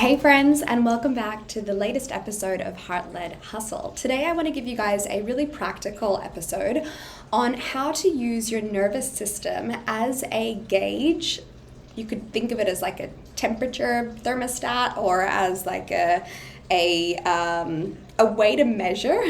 Hey friends, and welcome back to the latest episode of Heart-Led Hustle. Today I want to give you guys a really practical episode on how to use your nervous system as a gauge. You could think of it as like a temperature thermostat or as like a way to measure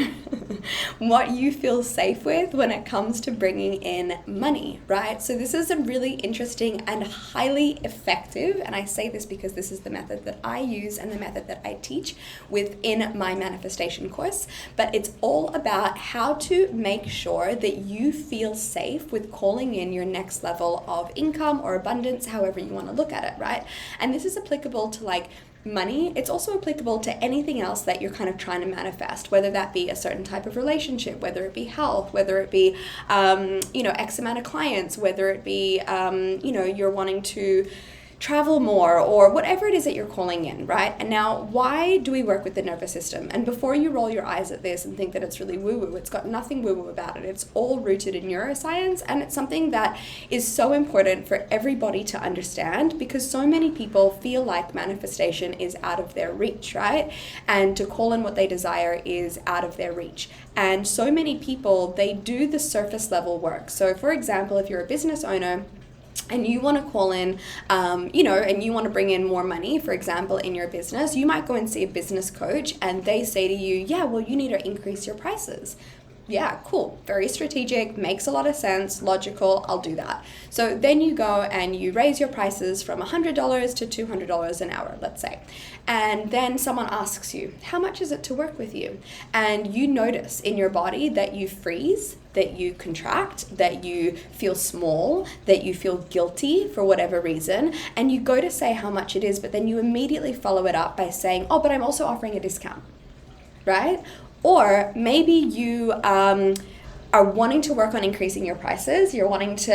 what you feel safe with when it comes to bringing in money, right? So this is a really interesting and highly effective, and I say this because this is the method that I use and the method that I teach within my manifestation course, but it's all about how to make sure that you feel safe with calling in your next level of income or abundance, however you want to look at it, right? And this is applicable to like money. It's also applicable to anything else that you're kind of trying to manifest, whether that be a certain type of relationship, whether it be health, whether it be, X amount of clients, whether it be, you're wanting to travel more or whatever it is that you're calling in, right? And now, why do we work with the nervous system? And before you roll your eyes at this and think that it's really woo-woo, it's got nothing woo-woo about it. It's all rooted in neuroscience, and it's something that is so important for everybody to understand because so many people feel like manifestation is out of their reach, right? And to call in what they desire is out of their reach. And so many people, they do the surface level work. So for example, if you're a business owner, and you want to call in, and you want to bring in more money, for example, in your business, you might go and see a business coach and they say to you, yeah, well, you need to increase your prices. Yeah, cool. Very strategic, makes a lot of sense, logical, I'll do that. So then you go and you raise your prices from $100 to $200 an hour, let's say. And then someone asks you, how much is it to work with you? And you notice in your body that you freeze, that you contract, that you feel small, that you feel guilty for whatever reason, and you go to say how much it is, but then you immediately follow it up by saying, oh, but I'm also offering a discount, right? Or maybe you are wanting to work on increasing your prices, you're wanting to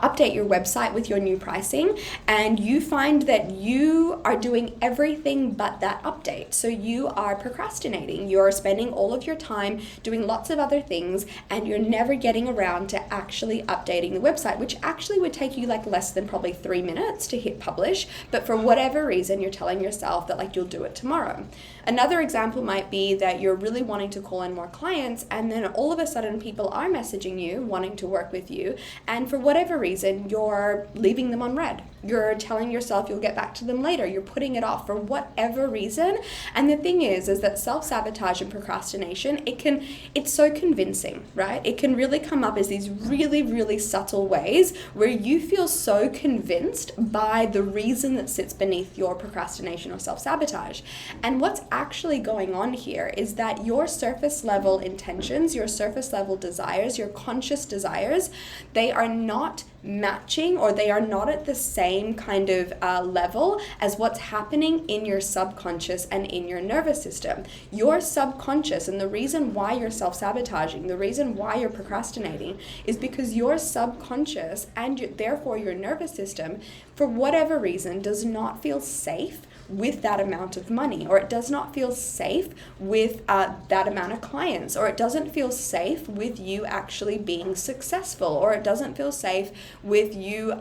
update your website with your new pricing, and you find that you are doing everything but that update. So you are procrastinating, you're spending all of your time doing lots of other things, and you're never getting around to actually updating the website, which actually would take you like less than probably 3 minutes to hit publish, but for whatever reason, you're telling yourself that like you'll do it tomorrow. Another example might be that you're really wanting to call in more clients, and then all of a sudden people are messaging you, wanting to work with you, and for whatever reason, you're leaving them on red. You're telling yourself you'll get back to them later. You're putting it off for whatever reason. And the thing is that self-sabotage and procrastination, it's so convincing, right? It can really come up as these really, really subtle ways where you feel so convinced by the reason that sits beneath your procrastination or self-sabotage. And what's actually going on here is that your surface level intentions, your surface level desires, your conscious desires, they are not matching, or they are not at the same kind of level as what's happening in your subconscious and in your nervous system. Your subconscious, and the reason why you're self-sabotaging, the reason why you're procrastinating, is because your subconscious and therefore your nervous system, for whatever reason, does not feel safe with that amount of money, or it does not feel safe with that amount of clients, or it doesn't feel safe with you actually being successful, or it doesn't feel safe with you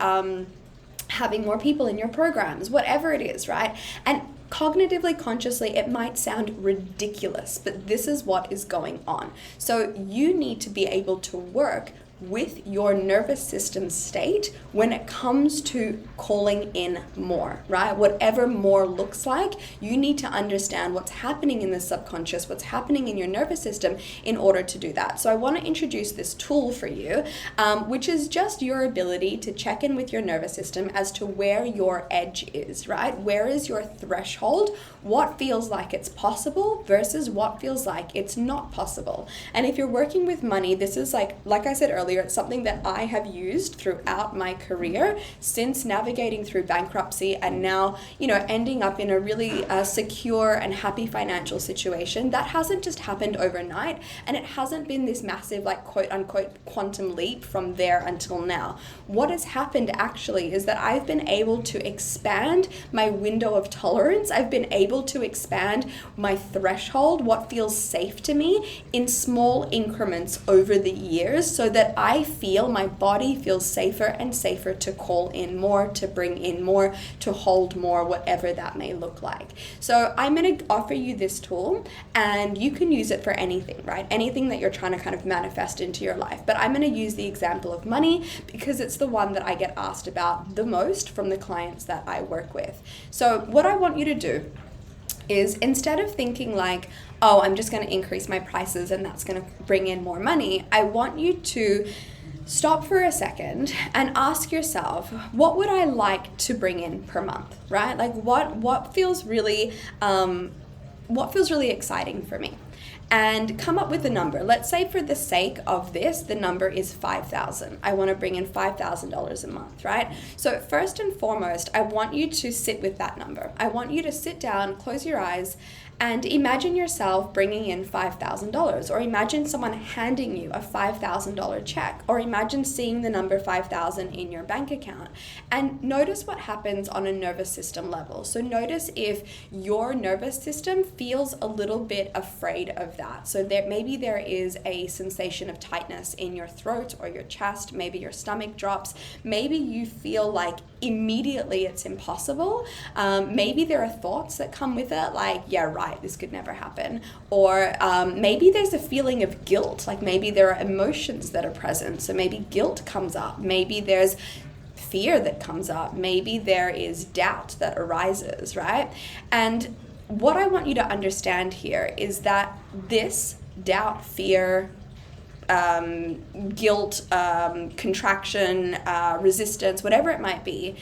having more people in your programs, whatever it is, right? And cognitively, consciously, it might sound ridiculous, but this is what is going on. So you need to be able to work with your nervous system state when it comes to calling in more, right? Whatever more looks like, you need to understand what's happening in the subconscious, what's happening in your nervous system in order to do that. So I want to introduce this tool for you, which is just your ability to check in with your nervous system as to where your edge is, right? Where is your threshold? What feels like it's possible versus what feels like it's not possible. And if you're working with money, this is like I said earlier, it's something that I have used throughout my career since navigating through bankruptcy and now, ending up in a really secure and happy financial situation. That hasn't just happened overnight, and it hasn't been this massive, like, quote unquote, quantum leap from there until now. What has happened actually is that I've been able to expand my window of tolerance. I've been able to expand my threshold, what feels safe to me, in small increments over the years, so that my body feels safer and safer to call in more, to bring in more, to hold more, whatever that may look like. So I'm going to offer you this tool, and you can use it for anything, right? Anything that you're trying to kind of manifest into your life. But I'm going to use the example of money because it's the one that I get asked about the most from the clients that I work with. So what I want you to do is, instead of thinking like, oh, I'm just going to increase my prices and that's going to bring in more money, I want you to stop for a second and ask yourself, what would I like to bring in per month, right? Like what feels really exciting for me? And come up with a number. Let's say for the sake of this, the number is $5,000. I want to bring in $5,000 a month, right? So first and foremost, I want you to sit with that number. I want you to sit down, close your eyes, and imagine yourself bringing in $5,000, or imagine someone handing you a $5,000 check, or imagine seeing the number 5,000 in your bank account, and notice what happens on a nervous system level. So notice if your nervous system feels a little bit afraid of that. So maybe there is a sensation of tightness in your throat or your chest, maybe your stomach drops, maybe you feel like immediately it's impossible. Maybe there are thoughts that come with it, like, yeah, right, this could never happen. Or maybe there's a feeling of guilt, like maybe there are emotions that are present. So maybe guilt comes up, maybe there's fear that comes up, maybe there is doubt that arises, right? And what I want you to understand here is that this doubt, fear, guilt, contraction, resistance, whatever it might be,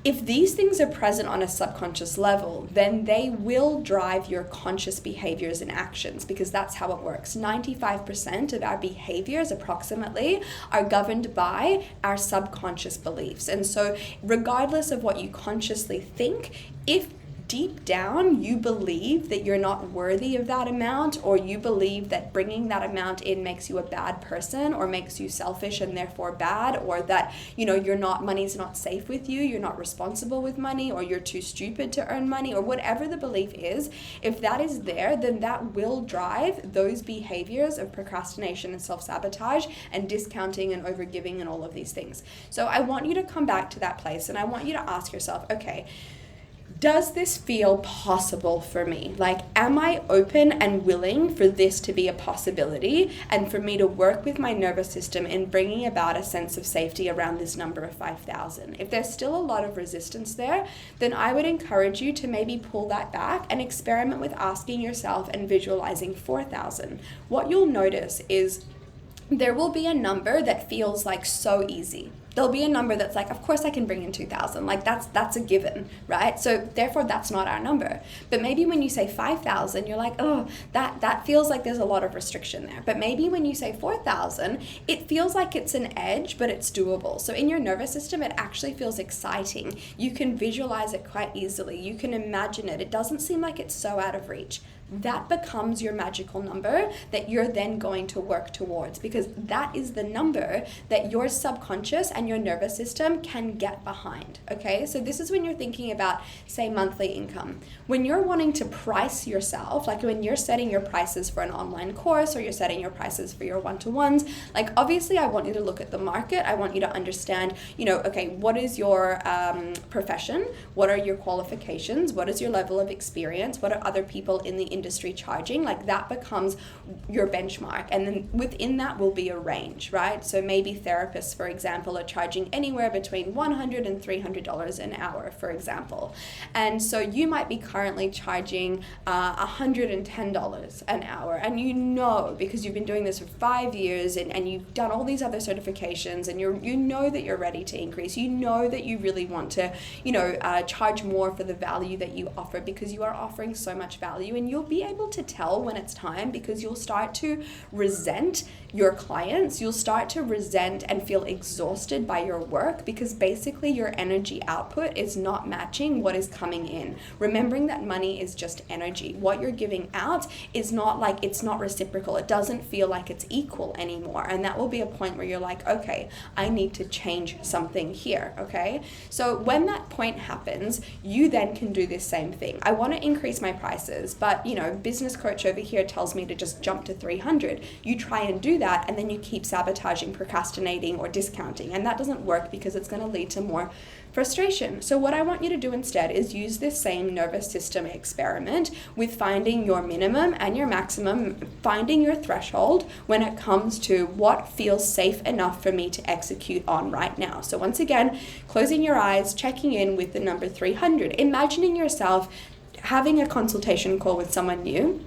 if these things are present on a subconscious level, then they will drive your conscious behaviors and actions, because that's how it works. 95% of our behaviors approximately are governed by our subconscious beliefs. And so regardless of what you consciously think, if deep down you believe that you're not worthy of that amount, or you believe that bringing that amount in makes you a bad person, or makes you selfish and therefore bad, or that money's not safe with you, you're not responsible with money, or you're too stupid to earn money, or whatever the belief is, if that is there, then that will drive those behaviors of procrastination and self-sabotage and discounting and overgiving and all of these things. So I want you to come back to that place, and I want you to ask yourself, okay, does this feel possible for me? Like, am I open and willing for this to be a possibility, and for me to work with my nervous system in bringing about a sense of safety around this number of 5,000? If there's still a lot of resistance there, then I would encourage you to maybe pull that back and experiment with asking yourself and visualizing 4,000. What you'll notice is there will be a number that feels like so easy. There'll be a number that's like, of course I can bring in 2,000. Like that's a given, right? So therefore that's not our number. But maybe when you say 5,000, you're like, oh, that feels like there's a lot of restriction there. But maybe when you say 4,000, it feels like it's an edge, but it's doable. So in your nervous system, it actually feels exciting. You can visualize it quite easily. You can imagine it. It doesn't seem like it's so out of reach. That becomes your magical number that you're then going to work towards, because that is the number that your subconscious and your nervous system can get behind, okay? So this is when you're thinking about, say, monthly income. When you're wanting to price yourself, like when you're setting your prices for an online course, or you're setting your prices for your one-to-ones, like obviously I want you to look at the market. I want you to understand, okay, what is your profession? What are your qualifications? What is your level of experience? What are other people in the industry charging? Like that becomes your benchmark, and then within that will be a range, right? So maybe therapists, for example, are charging anywhere between $100 and $300 an hour, for example, and so you might be currently charging $110 an hour, and because you've been doing this for 5 years and you've done all these other certifications, and you know that you're ready to increase, that you really want to charge more for the value that you offer, because you are offering so much value, and you'll be able to tell when it's time, because you'll start to resent your clients, you'll start to resent and feel exhausted by your work, because basically your energy output is not matching what is coming in. Remembering that money is just energy. What you're giving out is not like, it's not reciprocal. It doesn't feel like it's equal anymore, and that will be a point where you're like, okay, I need to change something here, okay? So when that point happens, you then can do this same thing. I want to increase my prices, but business coach over here tells me to just jump to 300. You try and do that, and then you keep sabotaging, procrastinating, or discounting. And that doesn't work because it's going to lead to more frustration. So what I want you to do instead is use this same nervous system experiment with finding your minimum and your maximum, finding your threshold when it comes to what feels safe enough for me to execute on right now. So once again, closing your eyes, checking in with the number 300, imagining yourself having a consultation call with someone new,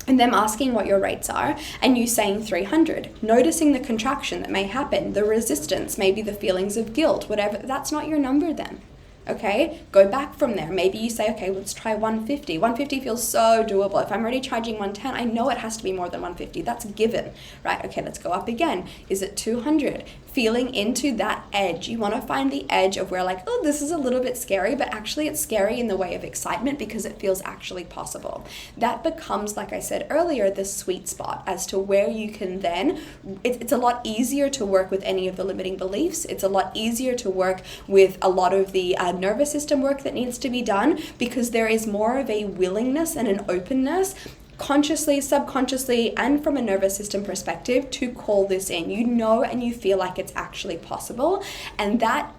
and them asking what your rates are, and you saying 300, noticing the contraction that may happen, the resistance, maybe the feelings of guilt, whatever. That's not your number then. Okay, go back from there. Maybe you say, okay, let's try 150. 150 feels so doable. If I'm already charging 110, I know it has to be more than 150. That's a given, right? Okay, let's go up again. Is it 200? Feeling into that edge. You want to find the edge of where like, oh, this is a little bit scary, but actually it's scary in the way of excitement because it feels actually possible. That becomes, like I said earlier, the sweet spot as to where you can then, it's a lot easier to work with any of the limiting beliefs. It's a lot easier to work with a lot of the nervous system work that needs to be done because there is more of a willingness and an openness, consciously, subconsciously, and from a nervous system perspective, to call this in. You know and you feel like it's actually possible, and that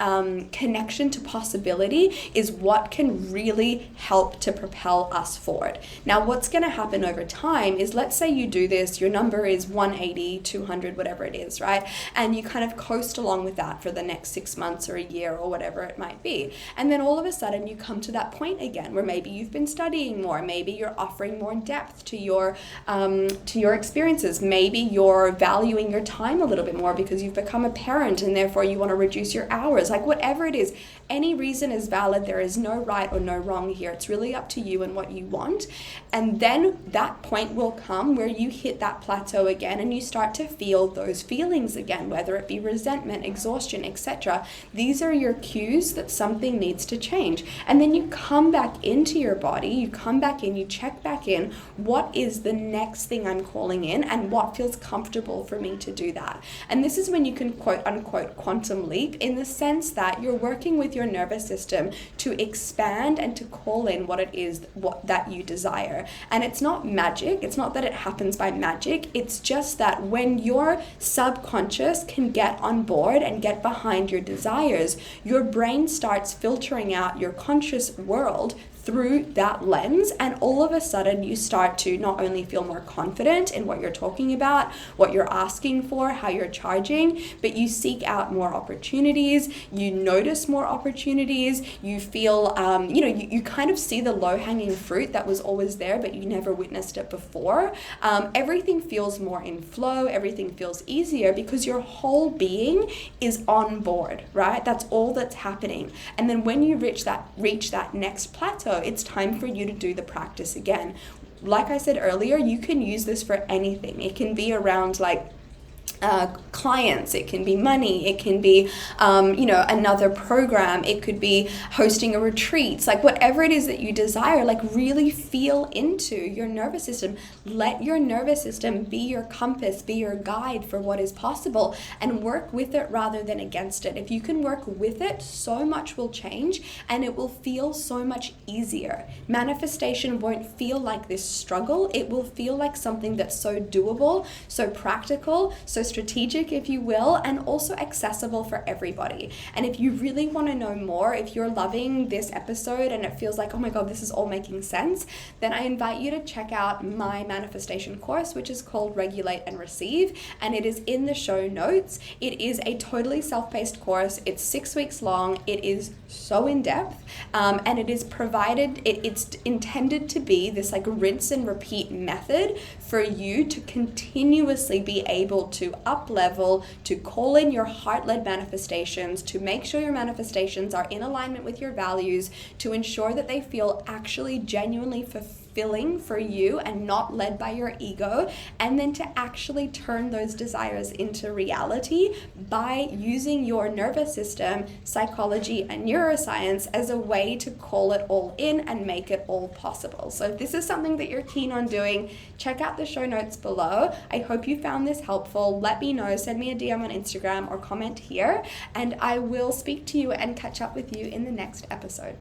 connection to possibility is what can really help to propel us forward. Now, what's going to happen over time is, let's say you do this, your number is 180, 200, whatever it is, right? And you kind of coast along with that for the next 6 months or a year or whatever it might be. And then all of a sudden you come to that point again where maybe you've been studying more, maybe you're offering more depth to your experiences. Maybe you're valuing your time a little bit more because you've become a parent and therefore you want to reduce your hours. Like whatever it is, any reason is valid. There is no right or no wrong here. It's really up to you and what you want. And then that point will come where you hit that plateau again and you start to feel those feelings again, whether it be resentment, exhaustion, etc. These are your cues that something needs to change. And then you come back into your body, you come back in, you check back in, what is the next thing I'm calling in and what feels comfortable for me to do that. And this is when you can quote unquote quantum leap, in the sense that you're working with your nervous system to expand and to call in what it is that you desire. And it's not magic. It's not that it happens by magic. It's just that when your subconscious can get on board and get behind your desires, your brain starts filtering out your conscious world through that lens, and all of a sudden you start to not only feel more confident in what you're talking about, what you're asking for, how you're charging, but you seek out more opportunities, you notice more opportunities, you feel, you kind of see the low-hanging fruit that was always there, but you never witnessed it before. Everything feels more in flow, everything feels easier because your whole being is on board, right? That's all that's happening. And then when you reach that next plateau, it's time for you to do the practice again. Like I said earlier, you can use this for anything. It can be around like clients, it can be money, it can be another program, it could be hosting a retreat. It's like whatever it is that you desire, like really feel into your nervous system. Let your nervous system be your compass, be your guide for what is possible, and work with it rather than against it. If you can work with it, so much will change and it will feel so much easier. Manifestation won't feel like this struggle. It will feel like something that's so doable, so practical, so strategic, if you will, and also accessible for everybody. And if you really want to know more, if you're loving this episode and it feels like, oh my God, this is all making sense, then I invite you to check out my manifestation course, which is called Regulate and Receive, and it is in the show notes. It is a totally self-paced course. It's 6 weeks long. It is so in-depth, and it is provided, it's intended to be this like rinse and repeat method for you to continuously be able to up level, to call in your heart-led manifestations, to make sure your manifestations are in alignment with your values, to ensure that they feel actually genuinely fulfilling for you and not led by your ego, and then to actually turn those desires into reality by using your nervous system, psychology, and neuroscience as a way to call it all in and make it all possible. So if this is something that you're keen on doing, check out the show notes below. I hope you found this helpful. Let me know, send me a DM on Instagram or comment here, and I will speak to you and catch up with you in the next episode.